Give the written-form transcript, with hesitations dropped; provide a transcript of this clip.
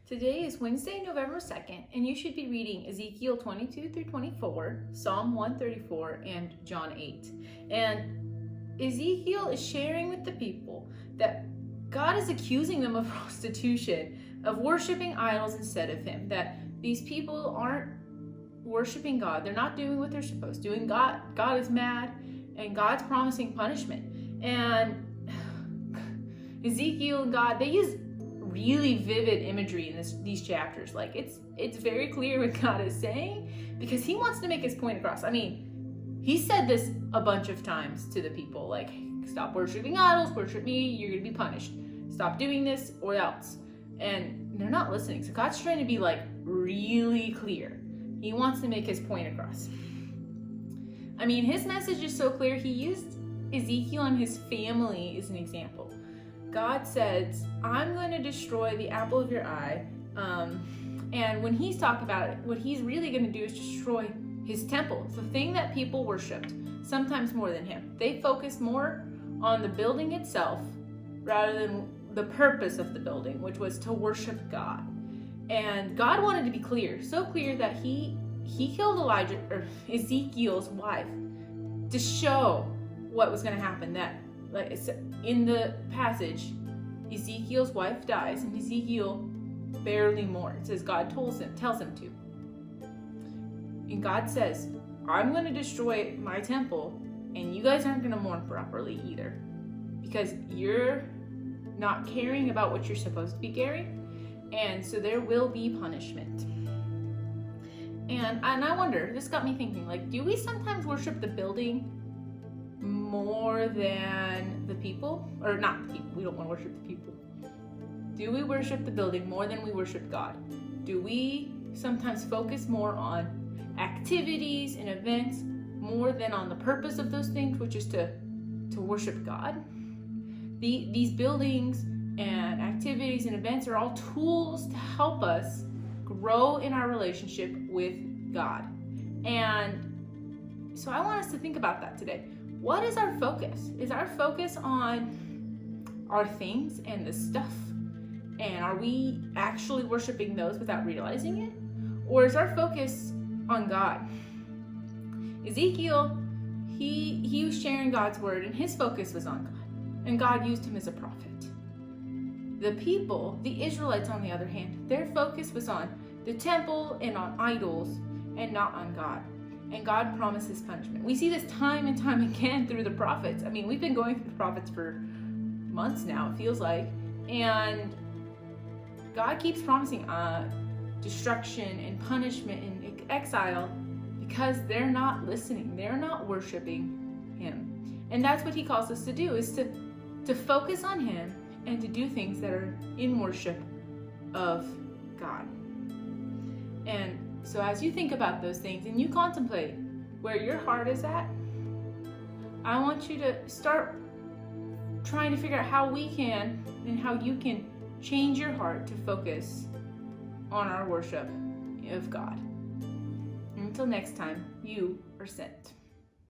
Today is Wednesday, November 2nd, and you should be reading Ezekiel 22 through 24, Psalm 134, and John 8. And Ezekiel is sharing with the people that God is accusing them of prostitution, of worshiping idols instead of Him, that these people aren't worshiping God. They're not doing what they're supposed to do, and God is mad, and God's promising punishment. And Ezekiel and God, they use really vivid imagery in these chapters. Like it's very clear what God is saying because He wants to make His point across. I mean, He said this a bunch of times to the people, like, stop worshiping idols, worship me, you're gonna be punished. Stop doing this or else. And they're not listening. So God's trying to be like really clear. He wants to make His point across. I mean, His message is so clear. He used Ezekiel and his family as an example. God says, I'm going to destroy the apple of your eye. And when He's talking about it, what He's really going to do is destroy His temple. It's the thing that people worshipped, sometimes more than Him. They focused more on the building itself rather than the purpose of the building, which was to worship God. And God wanted to be clear, so clear that He killed Ezekiel's wife to show what was going to happen. That, like in the passage, Ezekiel's wife dies, and Ezekiel barely mourns. It says God tells him to. And God says, I'm going to destroy my temple, and you guys aren't going to mourn properly either, because you're not caring about what you're supposed to be caring, and so there will be punishment. And I wonder, this got me thinking, like, do we sometimes worship the building more than the people? Or not the people, we don't want to worship the people. Do we worship the building more than we worship God? Do we sometimes focus more on activities and events more than on the purpose of those things, which is to worship God? These buildings and activities and events are all tools to help us grow in our relationship with God. And so I want us to think about that today. What is our focus? Is our focus on our things and the stuff? And are we actually worshiping those without realizing it? Or is our focus on God? Ezekiel, he was sharing God's word, and his focus was on God. And God used him as a prophet. The people, the Israelites on the other hand, their focus was on the temple and on idols and not on God. And God promises punishment. We see this time and time again through the prophets. I mean, we've been going through the prophets for months now, it feels like. And God keeps promising destruction and punishment and exile because they're not listening. They're not worshiping Him. And that's what He calls us to do, is to focus on Him and to do things that are in worship of God. And so as you think about those things and you contemplate where your heart is at, I want you to start trying to figure out how we can and how you can change your heart to focus on our worship of God. Until next time, you are sent.